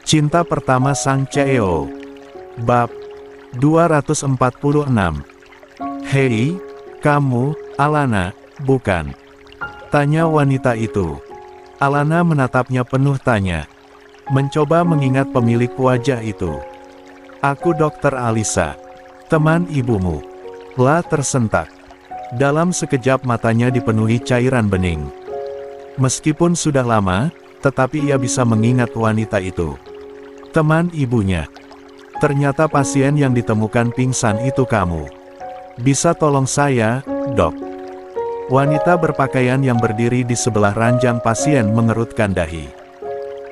Cinta Pertama Sang CEO. Bab 246. Hei, kamu, Alana, bukan? Tanya wanita itu. Alana menatapnya penuh tanya. Mencoba mengingat pemilik wajah itu. Aku Dokter Alisa. Teman ibumu. La tersentak. Dalam sekejap matanya dipenuhi cairan bening. Meskipun sudah lama, tetapi ia bisa mengingat wanita itu. Teman ibunya. Ternyata pasien yang ditemukan pingsan itu kamu. Bisa tolong saya, dok? Wanita berpakaian yang berdiri di sebelah ranjang pasien mengerutkan dahi.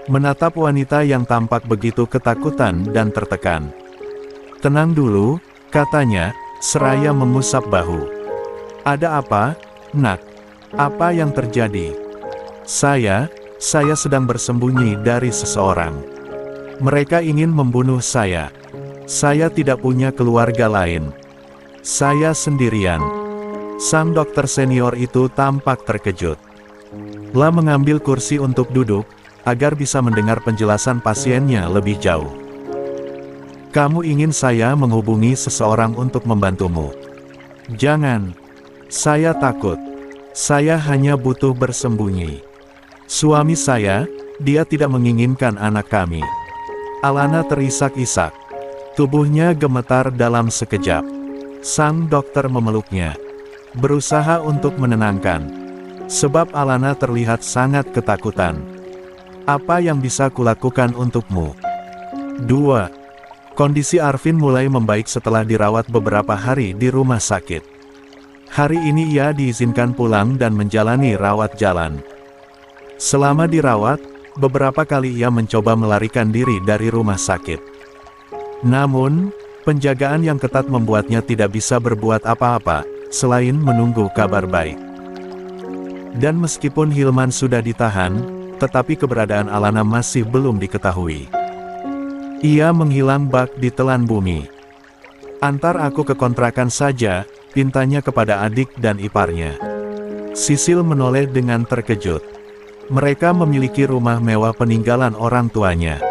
Menatap wanita yang tampak begitu ketakutan dan tertekan. Tenang dulu, katanya, seraya mengusap bahu. Ada apa, nak? Apa yang terjadi? Saya sedang bersembunyi dari seseorang. Mereka ingin membunuh saya. Saya tidak punya keluarga lain. Saya sendirian. Sang dokter senior itu tampak terkejut. La mengambil kursi untuk duduk, agar bisa mendengar penjelasan pasiennya lebih jauh. Kamu ingin saya menghubungi seseorang untuk membantumu? Jangan. Saya takut. Saya hanya butuh bersembunyi. Suami saya, dia tidak menginginkan anak kami. Alana terisak-isak. Tubuhnya gemetar dalam sekejap. Sang dokter memeluknya. Berusaha untuk menenangkan. Sebab Alana terlihat sangat ketakutan. Apa yang bisa kulakukan untukmu? 2. Kondisi Arvin mulai membaik setelah dirawat beberapa hari di rumah sakit. Hari ini ia diizinkan pulang dan menjalani rawat jalan. Selama dirawat, beberapa kali ia mencoba melarikan diri dari rumah sakit. Namun, penjagaan yang ketat membuatnya tidak bisa berbuat apa-apa, selain menunggu kabar baik. Dan meskipun Hilman sudah ditahan, tetapi keberadaan Alana masih belum diketahui. Ia menghilang bak di telan bumi. Antar aku ke kontrakan saja, pintanya kepada adik dan iparnya. Sisil menoleh dengan terkejut. Mereka memiliki rumah mewah peninggalan orang tuanya.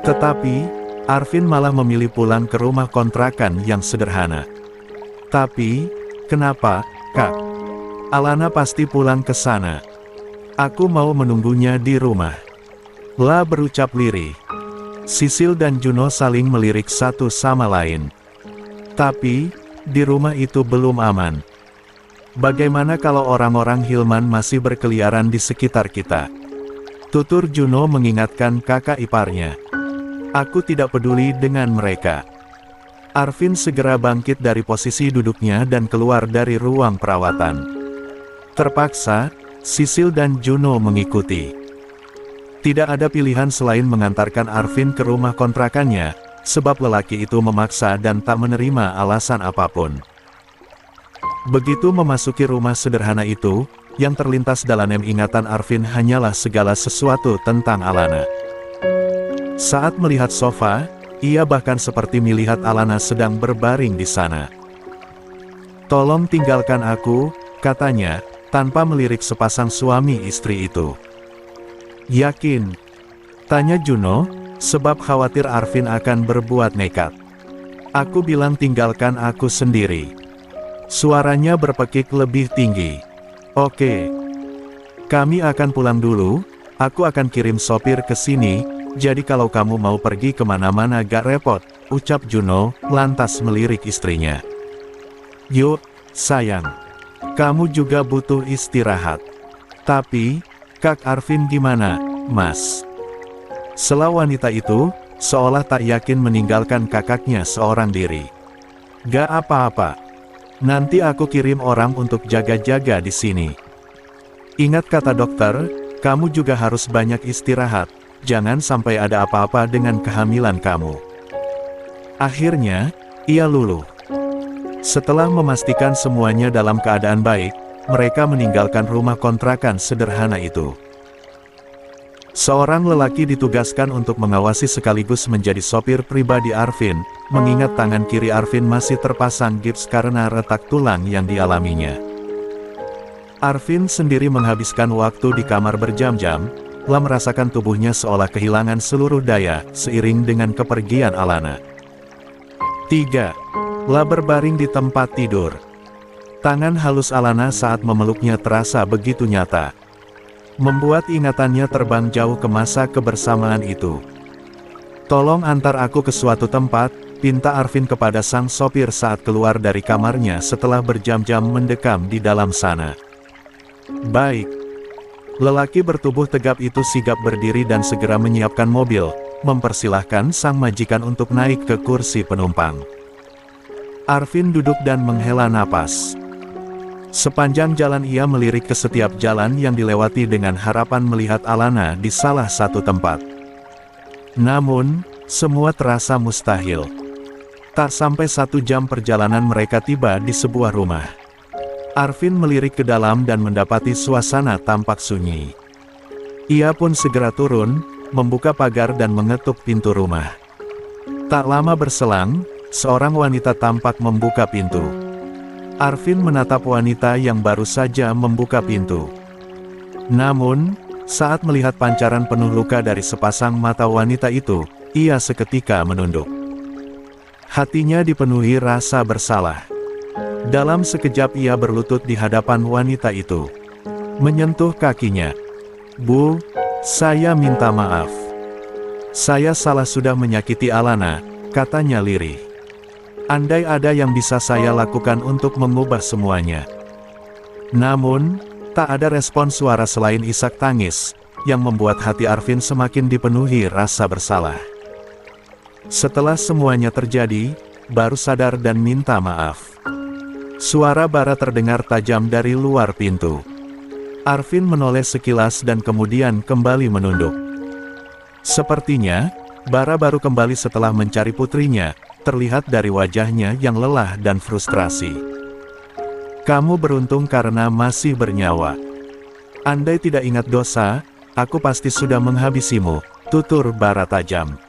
Tetapi, Arvin malah memilih pulang ke rumah kontrakan yang sederhana. Tapi, kenapa, Kak? Alana pasti pulang ke sana. Aku mau menunggunya di rumah. La berucap lirih. Sisil dan Juno saling melirik satu sama lain. Tapi, di rumah itu belum aman. Bagaimana kalau orang-orang Hilman masih berkeliaran di sekitar kita? Tutur Juno mengingatkan kakak iparnya. Aku tidak peduli dengan mereka. Arvin segera bangkit dari posisi duduknya dan keluar dari ruang perawatan. Terpaksa, Sisil dan Juno mengikuti. Tidak ada pilihan selain mengantarkan Arvin ke rumah kontrakannya, sebab lelaki itu memaksa dan tak menerima alasan apapun. Begitu memasuki rumah sederhana itu, yang terlintas dalam ingatan Arvin hanyalah segala sesuatu tentang Alana. Saat melihat sofa, ia bahkan seperti melihat Alana sedang berbaring di sana. Tolong tinggalkan aku, katanya, tanpa melirik sepasang suami istri itu. Yakin? Tanya Juno, sebab khawatir Arvin akan berbuat nekat. Aku bilang tinggalkan aku sendiri. Suaranya berpekik lebih tinggi. Oke. Kami akan pulang dulu, aku akan kirim sopir ke sini, jadi kalau kamu mau pergi kemana-mana gak repot, ucap Juno, lantas melirik istrinya. Yuk, sayang. Kamu juga butuh istirahat. Tapi, Kak Arvin gimana, Mas? Sela wanita itu, seolah tak yakin meninggalkan kakaknya seorang diri. Gak apa-apa. Nanti aku kirim orang untuk jaga-jaga di sini. Ingat kata dokter, kamu juga harus banyak istirahat, jangan sampai ada apa-apa dengan kehamilan kamu. Akhirnya, ia luluh. Setelah memastikan semuanya dalam keadaan baik, mereka meninggalkan rumah kontrakan sederhana itu. Seorang lelaki ditugaskan untuk mengawasi sekaligus menjadi sopir pribadi Arvin, mengingat tangan kiri Arvin masih terpasang gips karena retak tulang yang dialaminya. Arvin sendiri menghabiskan waktu di kamar berjam-jam, La merasakan tubuhnya seolah kehilangan seluruh daya, seiring dengan kepergian Alana. 3. La berbaring di tempat tidur. Tangan halus Alana saat memeluknya terasa begitu nyata, membuat ingatannya terbang jauh ke masa kebersamaan itu. "Tolong antar aku ke suatu tempat," pinta Arvin kepada sang sopir saat keluar dari kamarnya setelah berjam-jam mendekam di dalam sana. "Baik." Lelaki bertubuh tegap itu sigap berdiri dan segera menyiapkan mobil, mempersilahkan sang majikan untuk naik ke kursi penumpang. Arvin duduk dan menghela napas. Sepanjang jalan ia melirik ke setiap jalan yang dilewati dengan harapan melihat Alana di salah satu tempat. Namun, semua terasa mustahil. Tak sampai 1 jam perjalanan mereka tiba di sebuah rumah. Arvin melirik ke dalam dan mendapati suasana tampak sunyi. Ia pun segera turun, membuka pagar dan mengetuk pintu rumah. Tak lama berselang, seorang wanita tampak membuka pintu. Arvin menatap wanita yang baru saja membuka pintu. Namun, saat melihat pancaran penuh luka dari sepasang mata wanita itu, ia seketika menunduk. Hatinya dipenuhi rasa bersalah. Dalam sekejap ia berlutut di hadapan wanita itu, menyentuh kakinya. "Bu, saya minta maaf. Saya salah sudah menyakiti Alana," katanya lirih. "Andai ada yang bisa saya lakukan untuk mengubah semuanya." Namun, tak ada respon suara selain isak tangis, yang membuat hati Arvin semakin dipenuhi rasa bersalah. Setelah semuanya terjadi, baru sadar dan minta maaf. Suara bara terdengar tajam dari luar pintu. Arvin menoleh sekilas dan kemudian kembali menunduk. Sepertinya, bara baru kembali setelah mencari putrinya, terlihat dari wajahnya yang lelah dan frustrasi. "Kamu beruntung karena masih bernyawa. Andai tidak ingat dosa, aku pasti sudah menghabisimu," tutur bara tajam.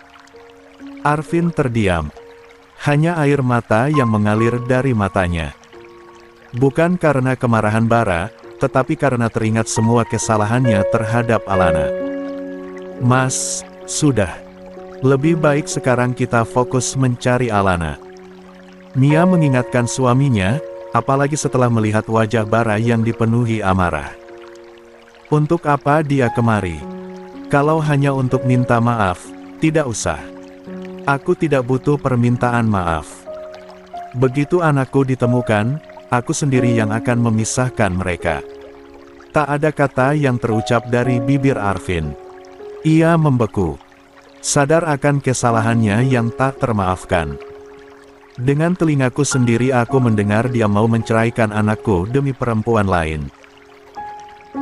Arvin terdiam. Hanya air mata yang mengalir dari matanya. Bukan karena kemarahan bara, tetapi karena teringat semua kesalahannya terhadap Alana. "Mas, sudah. Lebih baik sekarang kita fokus mencari Alana." Mia mengingatkan suaminya, apalagi setelah melihat wajah bara yang dipenuhi amarah. "Untuk apa dia kemari? Kalau hanya untuk minta maaf, tidak usah. Aku tidak butuh permintaan maaf. Begitu anakku ditemukan, aku sendiri yang akan memisahkan mereka." Tak ada kata yang terucap dari bibir Arvin. Ia membeku. Sadar akan kesalahannya yang tak termaafkan. "Dengan telingaku sendiri aku mendengar dia mau menceraikan anakku demi perempuan lain.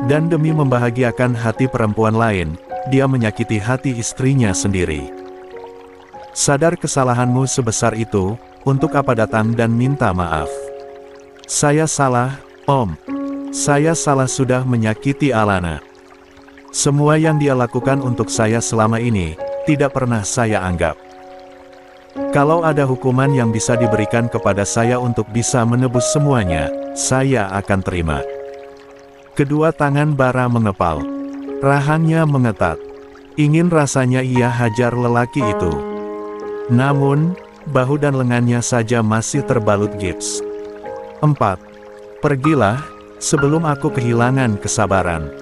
Dan demi membahagiakan hati perempuan lain, dia menyakiti hati istrinya sendiri. Sadar kesalahanmu sebesar itu, untuk apa datang dan minta maaf?" "Saya salah, Om. Saya salah sudah menyakiti Alana. Semua yang dia lakukan untuk saya selama ini, tidak pernah saya anggap. Kalau ada hukuman yang bisa diberikan kepada saya untuk bisa menebus semuanya, saya akan terima." Kedua tangan bara mengepal. Rahangnya mengetat. Ingin rasanya ia hajar lelaki itu. Namun, bahu dan lengannya saja masih terbalut gips. 4. "Pergilah, sebelum aku kehilangan kesabaran.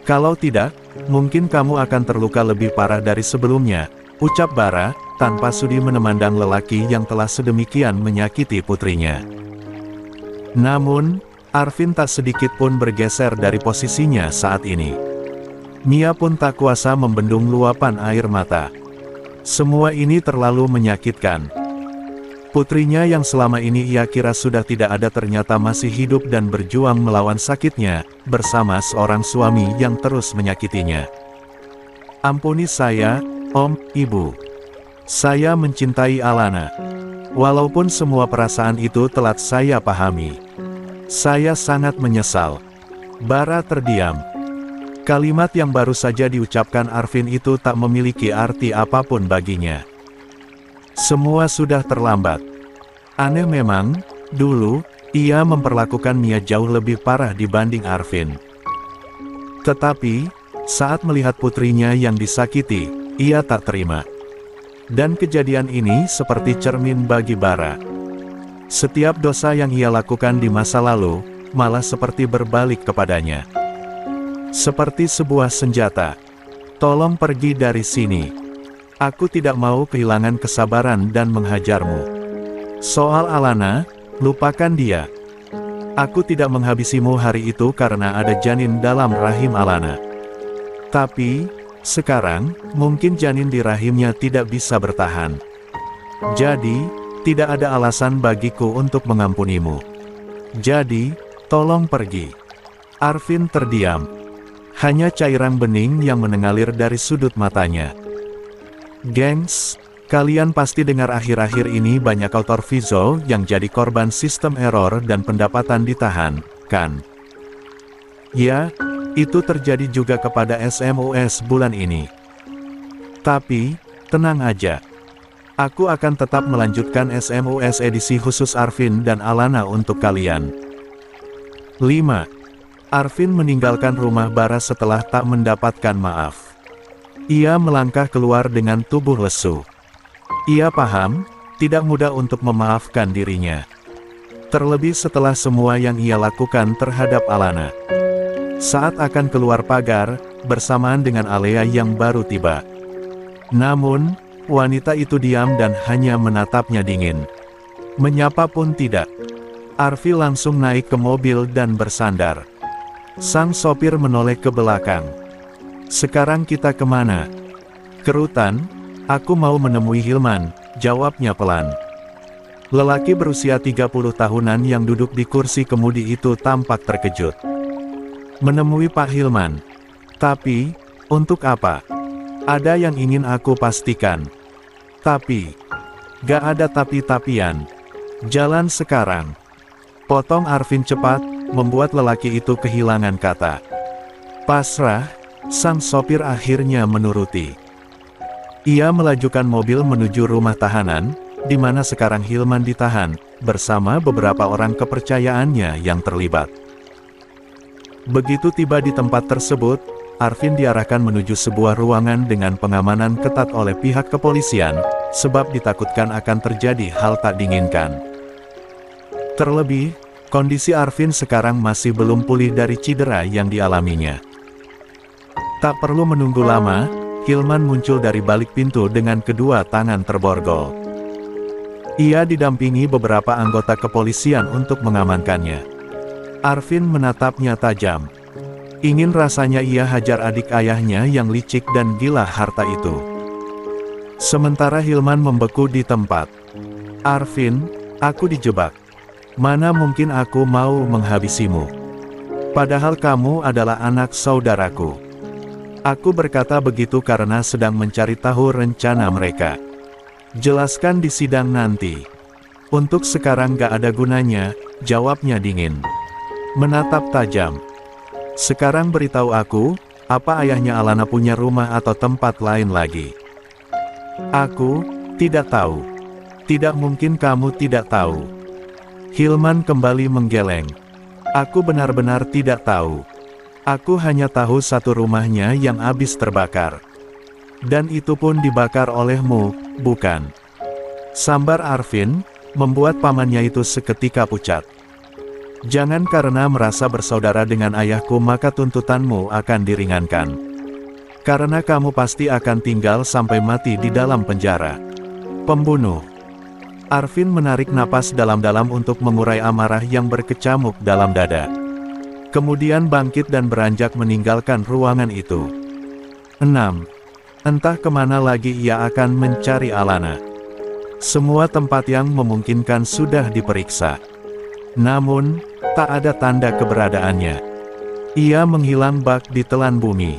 Kalau tidak, mungkin kamu akan terluka lebih parah dari sebelumnya," ucap bara, tanpa sudi memandang lelaki yang telah sedemikian menyakiti putrinya. Namun, Arvin tak sedikit pun bergeser dari posisinya saat ini. Mia pun tak kuasa membendung luapan air mata. Semua ini terlalu menyakitkan. Putrinya yang selama ini ia kira sudah tidak ada ternyata masih hidup dan berjuang melawan sakitnya, bersama seorang suami yang terus menyakitinya. "Ampuni saya, Om, Ibu. Saya mencintai Alana. Walaupun semua perasaan itu telat saya pahami. Saya sangat menyesal." Bara terdiam. Kalimat yang baru saja diucapkan Arvin itu tak memiliki arti apapun baginya. Semua sudah terlambat. Aneh memang, dulu, ia memperlakukan Mia jauh lebih parah dibanding Arvin. Tetapi, Saat melihat putrinya yang disakiti, ia tak terima. Dan kejadian ini seperti cermin bagi Bara. Setiap dosa yang ia lakukan di masa lalu, malah seperti berbalik kepadanya. Seperti sebuah senjata. Tolong pergi dari sini. Aku tidak mau kehilangan kesabaran dan menghajarmu. Soal Alana, lupakan dia. Aku tidak menghabisimu hari itu karena ada janin dalam rahim Alana. Tapi, sekarang, mungkin janin di rahimnya tidak bisa bertahan. Jadi, tidak ada alasan bagiku untuk mengampunimu. Jadi, tolong pergi. Arvin terdiam. Hanya cairan bening yang mengalir dari sudut matanya. Gengs, kalian pasti dengar akhir-akhir ini banyak autor visual yang jadi korban sistem error dan pendapatan ditahan, kan? Ya, itu terjadi juga kepada SMUS bulan ini. Tapi, tenang aja. Aku akan tetap melanjutkan SMUS edisi khusus Arvin dan Alana untuk kalian. 5. Arvin meninggalkan rumah Bara setelah tak mendapatkan maaf. Ia melangkah keluar dengan tubuh lesu. Ia paham, tidak mudah untuk memaafkan dirinya. Terlebih setelah semua yang ia lakukan terhadap Alana. Saat akan keluar pagar, bersamaan dengan Alea yang baru tiba. Namun, wanita itu diam dan hanya menatapnya dingin. Menyapa pun tidak. Arvin langsung naik ke mobil dan bersandar. Sang sopir menoleh ke belakang. Sekarang kita kemana? Kerutan, aku mau menemui Hilman, jawabnya pelan. Lelaki berusia 30 tahunan yang duduk di kursi kemudi itu tampak terkejut. Menemui Pak Hilman. Tapi, untuk apa? Ada yang ingin aku pastikan. Tapi, gak ada tapi-tapian. Jalan sekarang. Potong Arvin cepat, membuat lelaki itu kehilangan kata. Pasrah, sang sopir akhirnya menuruti. Ia melajukan mobil menuju rumah tahanan, di mana sekarang Hilman ditahan, bersama beberapa orang kepercayaannya yang terlibat. Begitu tiba di tempat tersebut, Arvin diarahkan menuju sebuah ruangan dengan pengamanan ketat oleh pihak kepolisian, sebab ditakutkan akan terjadi hal tak diinginkan. Terlebih, kondisi Arvin sekarang masih belum pulih dari cedera yang dialaminya. Tak perlu menunggu lama, Hilman muncul dari balik pintu dengan kedua tangan terborgol. Ia didampingi beberapa anggota kepolisian untuk mengamankannya. Arvin menatapnya tajam. Ingin rasanya ia hajar adik ayahnya yang licik dan gila harta itu. Sementara Hilman membeku di tempat. Arvin, aku dijebak. Mana mungkin aku mau menghabisimu? Padahal kamu adalah anak saudaraku. Aku berkata begitu karena sedang mencari tahu rencana mereka. Jelaskan di sidang nanti. Untuk sekarang gak ada gunanya, jawabnya dingin. Menatap tajam. Sekarang beritahu aku, apa ayahnya Alana punya rumah atau tempat lain lagi? Aku tidak tahu. Tidak mungkin kamu tidak tahu. Hilman kembali menggeleng. Aku benar-benar tidak tahu. Aku hanya tahu satu rumahnya yang habis terbakar. Dan itu pun dibakar olehmu, bukan? Sambar Arvin, membuat pamannya itu seketika pucat. Jangan karena merasa bersaudara dengan ayahku maka tuntutanmu akan diringankan. Karena kamu pasti akan tinggal sampai mati di dalam penjara. Pembunuh. Arvin menarik napas dalam-dalam untuk mengurai amarah yang berkecamuk dalam dada. Kemudian bangkit dan beranjak meninggalkan ruangan itu. 6. Entah kemana lagi ia akan mencari Alana. Semua tempat yang memungkinkan sudah diperiksa. Namun, tak ada tanda keberadaannya. Ia menghilang bak di telan bumi.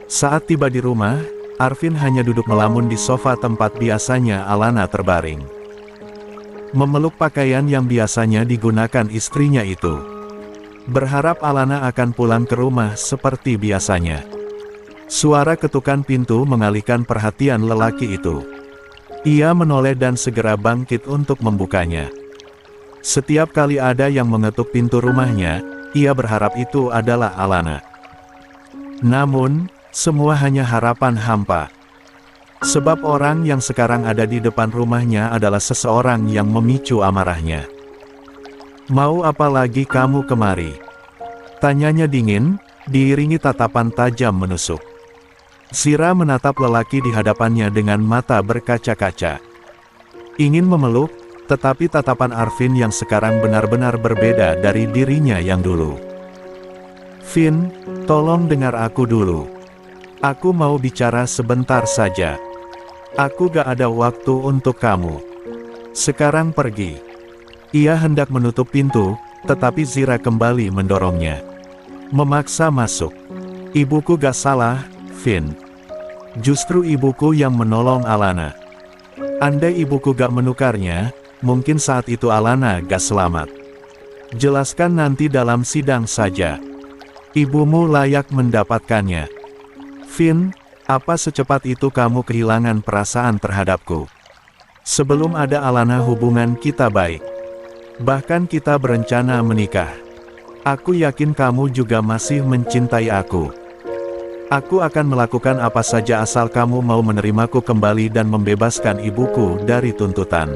Saat tiba di rumah, Arvin hanya duduk melamun di sofa tempat biasanya Alana terbaring. Memeluk pakaian yang biasanya digunakan istrinya itu. Berharap Alana akan pulang ke rumah seperti biasanya. Suara ketukan pintu mengalihkan perhatian lelaki itu. Ia menoleh dan segera bangkit untuk membukanya. Setiap kali ada yang mengetuk pintu rumahnya, ia berharap itu adalah Alana. Namun, semua hanya harapan hampa. Sebab orang yang sekarang ada di depan rumahnya adalah seseorang yang memicu amarahnya. "Mau apa lagi kamu kemari?" tanyanya dingin, diiringi tatapan tajam menusuk. Zira menatap lelaki di hadapannya dengan mata berkaca-kaca. Ingin memeluk, tetapi tatapan Arvin yang sekarang benar-benar berbeda dari dirinya yang dulu. "Vin, tolong dengar aku dulu. Aku mau bicara sebentar saja. Aku gak ada waktu untuk kamu. Sekarang pergi." Ia hendak menutup pintu, tetapi Zira kembali mendorongnya. Memaksa masuk. "Ibuku gak salah, Vin. Justru ibuku yang menolong Alana. Andai ibuku gak menukarnya, mungkin saat itu Alana gak selamat. Jelaskan nanti dalam sidang saja. Ibumu layak mendapatkannya. Vin, apa secepat itu kamu kehilangan perasaan terhadapku? Sebelum ada Alana hubungan kita baik. Bahkan kita berencana menikah. Aku yakin kamu juga masih mencintai aku. Aku akan melakukan apa saja asal kamu mau menerimaku kembali dan membebaskan ibuku dari tuntutan."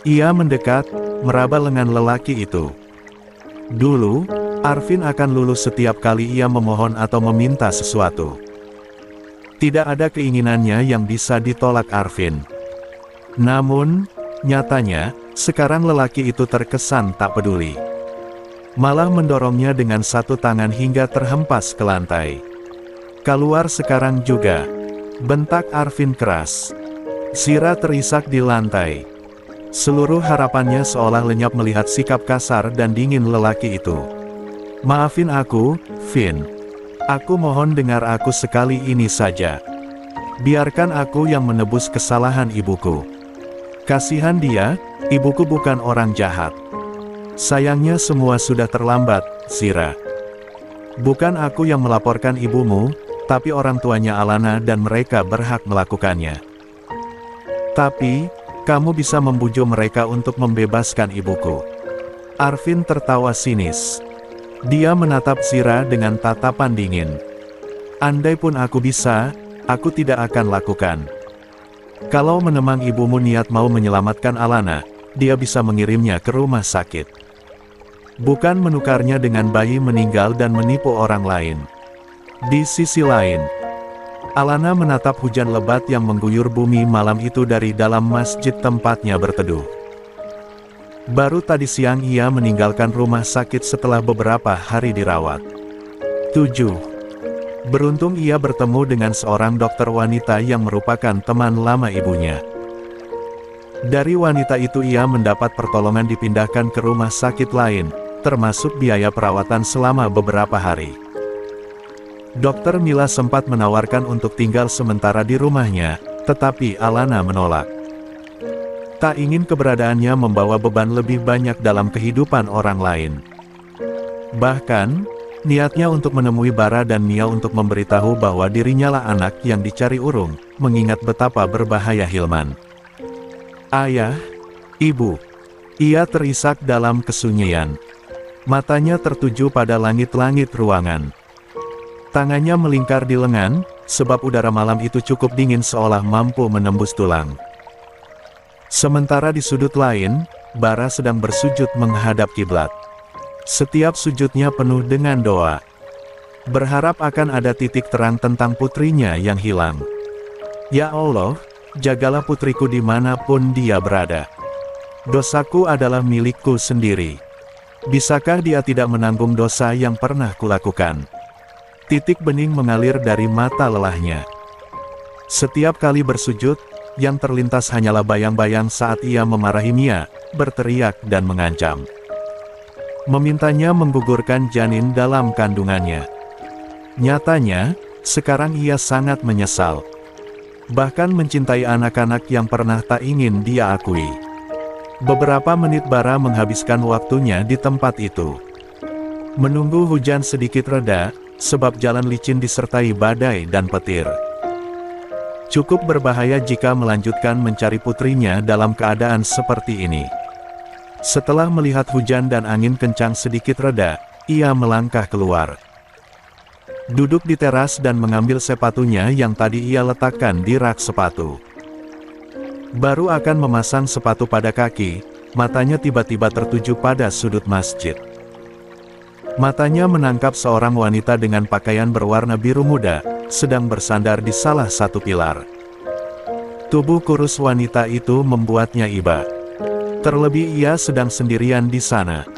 Ia mendekat, meraba lengan lelaki itu. Dulu, Arvin akan lulus setiap kali ia memohon atau meminta sesuatu. Tidak ada keinginannya yang bisa ditolak Arvin. Namun, nyatanya, sekarang lelaki itu terkesan tak peduli. Malah mendorongnya dengan satu tangan hingga terhempas ke lantai. "Keluar sekarang juga," bentak Arvin keras. Zira terisak di lantai. Seluruh harapannya seolah lenyap melihat sikap kasar dan dingin lelaki itu. "Maafin aku, Vin. Aku mohon dengar aku sekali ini saja. Biarkan aku yang menebus kesalahan ibuku. Kasihan dia, ibuku bukan orang jahat. Sayangnya semua sudah terlambat, Zira. Bukan aku yang melaporkan ibumu, tapi orang tuanya Alana dan mereka berhak melakukannya. Tapi, kamu bisa membujuk mereka untuk membebaskan ibuku." Arvin tertawa sinis. Dia menatap Zira dengan tatapan dingin. "Andai pun aku bisa, aku tidak akan lakukan. Kalau menemang ibumu niat mau menyelamatkan Alana, dia bisa mengirimnya ke rumah sakit. Bukan menukarnya dengan bayi meninggal dan menipu orang lain." Di sisi lain, Alana menatap hujan lebat yang mengguyur bumi malam itu dari dalam masjid tempatnya berteduh. Baru tadi siang ia meninggalkan rumah sakit setelah beberapa hari dirawat. 7. Beruntung ia bertemu dengan seorang dokter wanita yang merupakan teman lama ibunya. Dari wanita itu ia mendapat pertolongan dipindahkan ke rumah sakit lain, termasuk biaya perawatan selama beberapa hari. Dokter Mila sempat menawarkan untuk tinggal sementara di rumahnya, tetapi Alana menolak. Tak ingin keberadaannya membawa beban lebih banyak dalam kehidupan orang lain. Bahkan, niatnya untuk menemui Bara dan Mia untuk memberitahu bahwa dirinya lah anak yang dicari urung, mengingat betapa berbahaya Hilman. "Ayah, Ibu." Ia terisak dalam kesunyian. Matanya tertuju pada langit-langit ruangan. Tangannya melingkar di lengan, sebab udara malam itu cukup dingin seolah mampu menembus tulang. Sementara di sudut lain, Bara sedang bersujud menghadap kiblat. Setiap sujudnya penuh dengan doa. Berharap akan ada titik terang tentang putrinya yang hilang. "Ya Allah, jagalah putriku dimanapun dia berada. Dosaku adalah milikku sendiri. Bisakah dia tidak menanggung dosa yang pernah kulakukan?" Titik bening mengalir dari mata lelahnya. Setiap kali bersujud, yang terlintas hanyalah bayang-bayang saat ia memarahi Mia, berteriak dan mengancam. Memintanya menggugurkan janin dalam kandungannya. Nyatanya, sekarang ia sangat menyesal. Bahkan mencintai anak-anak yang pernah tak ingin dia akui. Beberapa menit Bara menghabiskan waktunya di tempat itu. Menunggu hujan sedikit reda, sebab jalan licin disertai badai dan petir. Cukup berbahaya jika melanjutkan mencari putrinya dalam keadaan seperti ini. Setelah melihat hujan dan angin kencang sedikit reda, ia melangkah keluar. Duduk di teras dan mengambil sepatunya yang tadi ia letakkan di rak sepatu. Baru akan memasang sepatu pada kaki, matanya tiba-tiba tertuju pada sudut masjid. Matanya menangkap seorang wanita dengan pakaian berwarna biru muda, sedang bersandar di salah satu pilar. Tubuh kurus wanita itu membuatnya iba. Terlebih ia sedang sendirian di sana.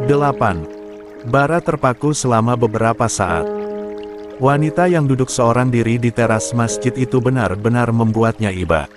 8. Bara terpaku selama beberapa saat. Wanita yang duduk seorang diri di teras masjid itu benar-benar membuatnya iba.